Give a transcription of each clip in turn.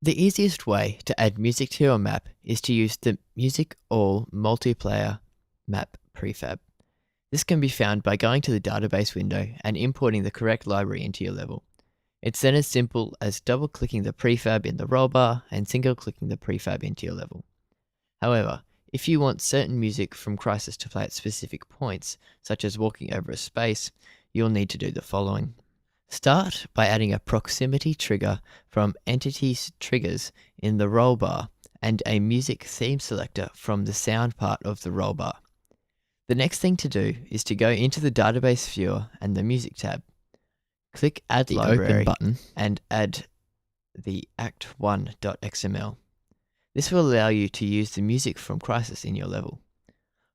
The easiest way to add music to your map is to use the Music All Multiplayer Map prefab. This can be found by going to the database window and importing the correct library into your level. It's then as simple as double-clicking the prefab in the rollbar and single-clicking the prefab into your level. However, if you want certain music from Crysis to play at specific points, such as walking over a space, you'll need to do the following. Start by adding a proximity trigger from Entities Triggers in the rollbar and a music theme selector from the sound part of the rollbar. The next thing to do is to go into the database viewer and the music tab. Click Add The Library Open button. and add the act1.xml. This will allow you to use the music from Crysis in your level.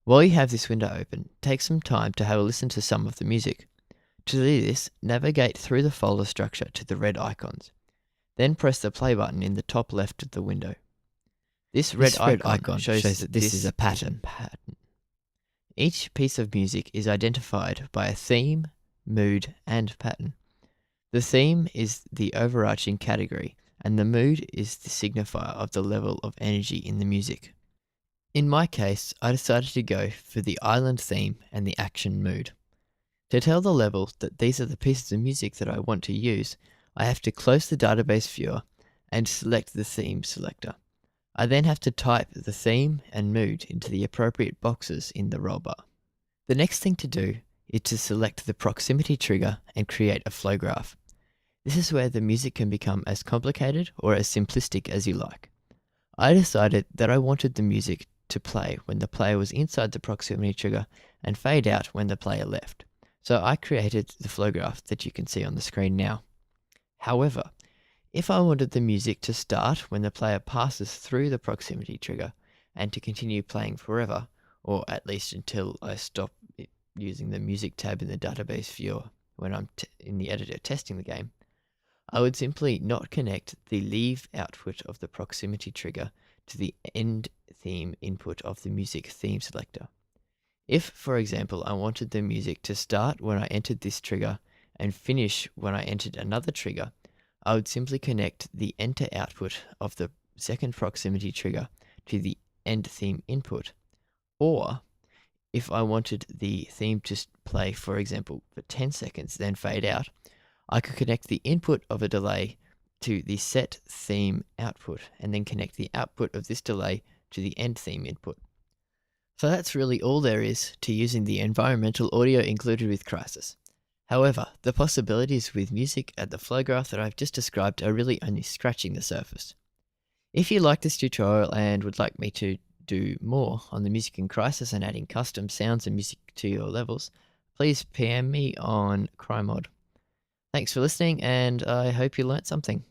While you have this window open, take some time to have a listen to some of the music. To do this, navigate through the folder structure to the red icons. Then press the play button in the top left of the window. This red icon shows that this is a pattern. Each piece of music is identified by a theme, mood, and pattern. The theme is the overarching category, and the mood is the signifier of the level of energy in the music. In my case, I decided to go for the island theme and the action mood. To tell the level that these are the pieces of music that I want to use, I have to close the database viewer and select the theme selector. I then have to type the theme and mood into the appropriate boxes in the rollbar. The next thing to do is to select the proximity trigger and create a flow graph. This is where the music can become as complicated or as simplistic as you like. I decided that I wanted the music to play when the player was inside the proximity trigger and fade out when the player left. So I created the flow graph that you can see on the screen now. However, if I wanted the music to start when the player passes through the proximity trigger and to continue playing forever, or at least until I stop using the music tab in the database viewer when I'm in the editor testing the game, I would simply not connect the leave output of the proximity trigger to the end theme input of the music theme selector. If, for example, I wanted the music to start when I entered this trigger and finish when I entered another trigger, I would simply connect the enter output of the second proximity trigger to the end theme input. Or, if I wanted the theme to play, for example, for 10 seconds, then fade out, I could connect the input of a delay to the set theme output and then connect the output of this delay to the end theme input. So that's really all there is to using the environmental audio included with Crysis. However, the possibilities with music and the flow graph that I've just described are really only scratching the surface. If you like this tutorial and would like me to do more on the music in Crysis and adding custom sounds and music to your levels, please PM me on CryMod. Thanks for listening, and I hope you learnt something.